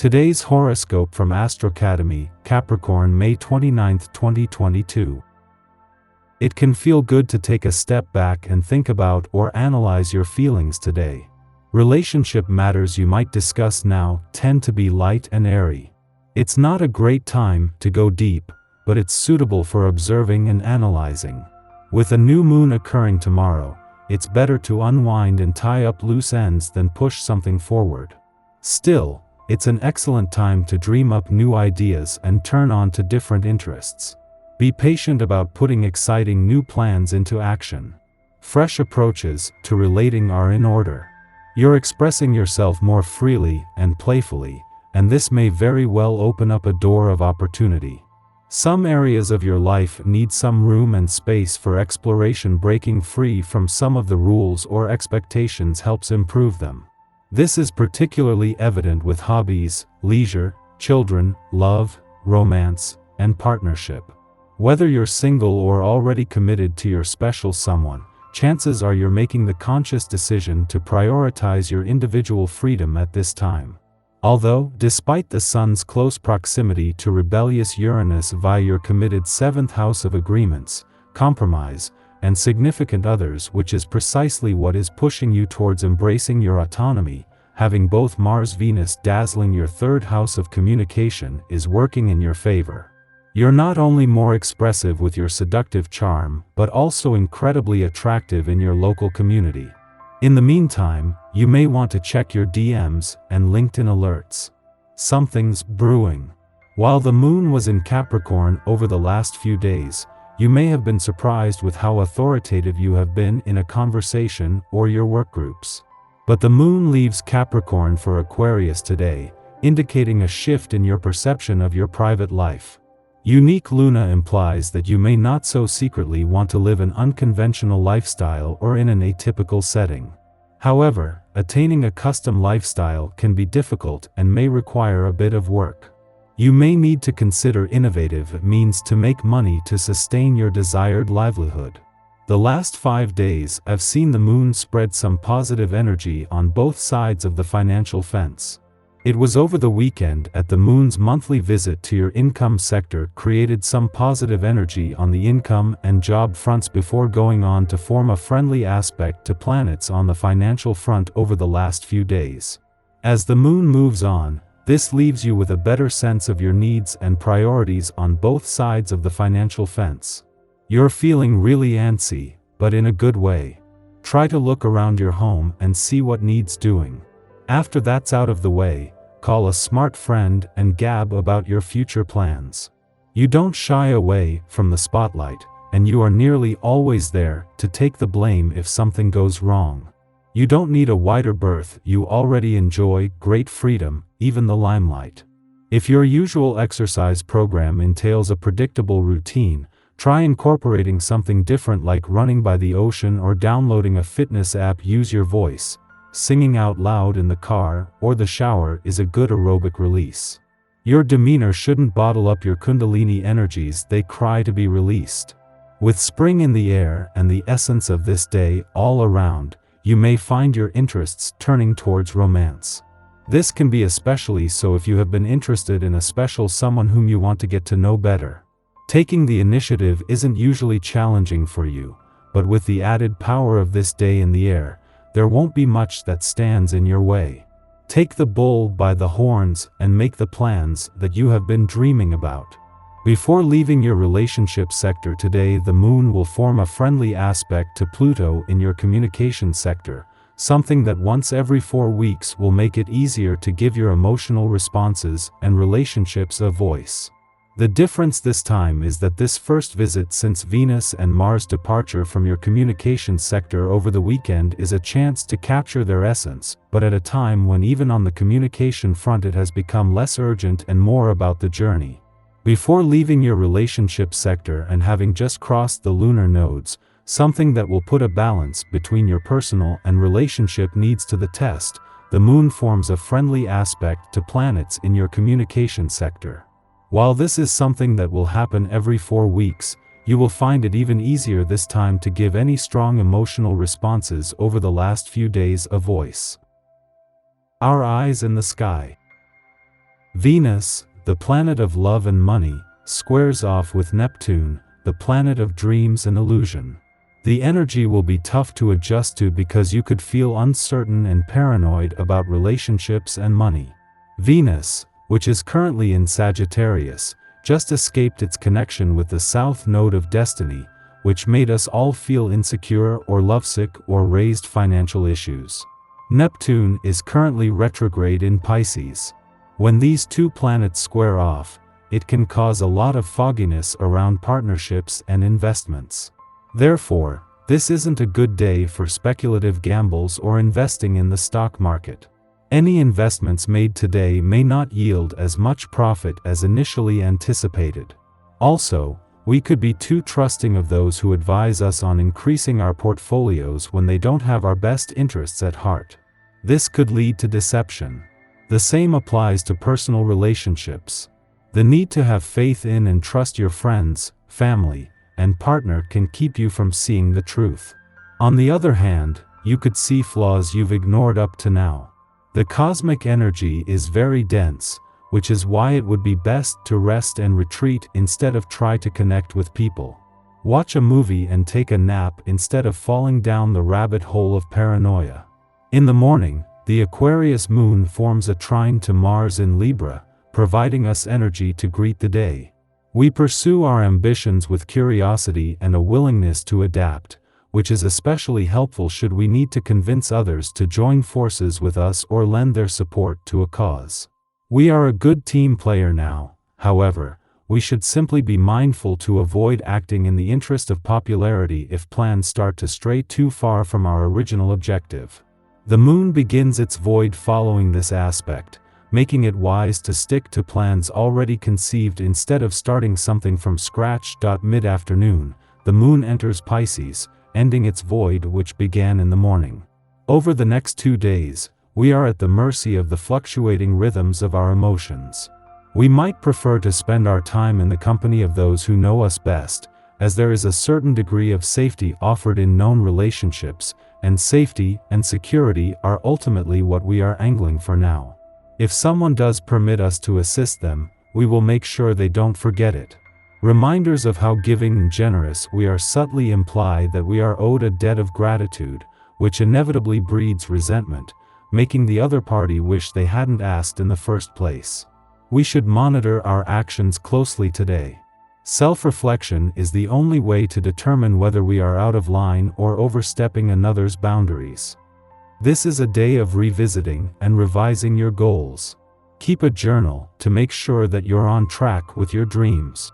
Today's horoscope from Astrocademy Capricorn May 29, 2022. It can feel good to take a step back and think about or analyze your feelings today. Relationship matters you might discuss now tend to be light and airy. It's not a great time to go deep, but it's suitable for observing and analyzing. With a new moon occurring tomorrow, it's better to unwind and tie up loose ends than push something forward. Still, it's an excellent time to dream up new ideas and turn on to different interests. Be patient about putting exciting new plans into action. Fresh approaches to relating are in order. You're expressing yourself more freely and playfully, and this may very well open up a door of opportunity. Some areas of your life need some room and space for exploration. Breaking free from some of the rules or expectations helps improve them. This is particularly evident with hobbies, leisure, children, love, romance, and partnership. Whether you're single or already committed to your special someone, chances are you're making the conscious decision to prioritize your individual freedom at this time. Although, despite the Sun's close proximity to rebellious Uranus via your committed 7th house of agreements, compromise, and significant others, which is precisely what is pushing you towards embracing your autonomy, having both Mars-Venus dazzling your 3rd house of communication is working in your favor. You're not only more expressive with your seductive charm, but also incredibly attractive in your local community. In the meantime, you may want to check your DMs and LinkedIn alerts. Something's brewing. While the moon was in Capricorn over the last few days, you may have been surprised with how authoritative you have been in a conversation or your work groups. But the moon leaves Capricorn for Aquarius today, indicating a shift in your perception of your private life. Unique Luna implies that you may not so secretly want to live an unconventional lifestyle or in an atypical setting. However, attaining a custom lifestyle can be difficult and may require a bit of work. You may need to consider innovative means to make money to sustain your desired livelihood. The last 5 days I've seen the moon spread some positive energy on both sides of the financial fence. It was over the weekend at the moon's monthly visit to your income sector created some positive energy on the income and job fronts before going on to form a friendly aspect to planets on the financial front over the last few days. As the moon moves on, this leaves you with a better sense of your needs and priorities on both sides of the financial fence. You're feeling really antsy, but in a good way. Try to look around your home and see what needs doing. After that's out of the way, call a smart friend and gab about your future plans. You don't shy away from the spotlight, and you are nearly always there to take the blame if something goes wrong. You don't need a wider berth, you already enjoy great freedom, even the limelight. If your usual exercise program entails a predictable routine, try incorporating something different like running by the ocean or downloading a fitness app. Use your voice. Singing out loud in the car or the shower is a good aerobic release. Your demeanor shouldn't bottle up your Kundalini energies, they cry to be released. With spring in the air and the essence of this day all around, you may find your interests turning towards romance. This can be especially so if you have been interested in a special someone whom you want to get to know better. Taking the initiative isn't usually challenging for you, but with the added power of this day in the air, there won't be much that stands in your way. Take the bull by the horns and make the plans that you have been dreaming about. Before leaving your relationship sector today, the moon will form a friendly aspect to Pluto in your communication sector, something that once every 4 weeks will make it easier to give your emotional responses and relationships a voice. The difference this time is that this first visit since Venus and Mars' departure from your communication sector over the weekend is a chance to capture their essence, but at a time when even on the communication front it has become less urgent and more about the journey. Before leaving your relationship sector and having just crossed the lunar nodes, something that will put a balance between your personal and relationship needs to the test, the moon forms a friendly aspect to planets in your communication sector. While this is something that will happen every 4 weeks, you will find it even easier this time to give any strong emotional responses over the last few days a voice. Our eyes in the sky. Venus, the planet of love and money, squares off with Neptune, the planet of dreams and illusion. The energy will be tough to adjust to because you could feel uncertain and paranoid about relationships and money. Venus, which is currently in Sagittarius, just escaped its connection with the South Node of Destiny, which made us all feel insecure or lovesick or raised financial issues. Neptune is currently retrograde in Pisces. When these two planets square off, it can cause a lot of fogginess around partnerships and investments. Therefore, this isn't a good day for speculative gambles or investing in the stock market. Any investments made today may not yield as much profit as initially anticipated. Also, we could be too trusting of those who advise us on increasing our portfolios when they don't have our best interests at heart. This could lead to deception. The same applies to personal relationships. The need to have faith in and trust your friends, family, and partner can keep you from seeing the truth. On the other hand, you could see flaws you've ignored up to now. The cosmic energy is very dense, which is why it would be best to rest and retreat instead of try to connect with people. Watch a movie and take a nap instead of falling down the rabbit hole of paranoia. In the morning, the Aquarius moon forms a trine to Mars in Libra, providing us energy to greet the day. We pursue our ambitions with curiosity and a willingness to adapt, which is especially helpful should we need to convince others to join forces with us or lend their support to a cause. We are a good team player now, however, we should simply be mindful to avoid acting in the interest of popularity if plans start to stray too far from our original objective. The moon begins its void following this aspect, making it wise to stick to plans already conceived instead of starting something from scratch. Mid-afternoon, the moon enters Pisces, ending its void which began in the morning. Over the next 2 days, we are at the mercy of the fluctuating rhythms of our emotions. We might prefer to spend our time in the company of those who know us best, as there is a certain degree of safety offered in known relationships, and safety and security are ultimately what we are angling for now. If someone does permit us to assist them, we will make sure they don't forget it. Reminders of how giving and generous we are subtly imply that we are owed a debt of gratitude, which inevitably breeds resentment, making the other party wish they hadn't asked in the first place. We should monitor our actions closely today. Self-reflection is the only way to determine whether we are out of line or overstepping another's boundaries. This is a day of revisiting and revising your goals. Keep a journal to make sure that you're on track with your dreams.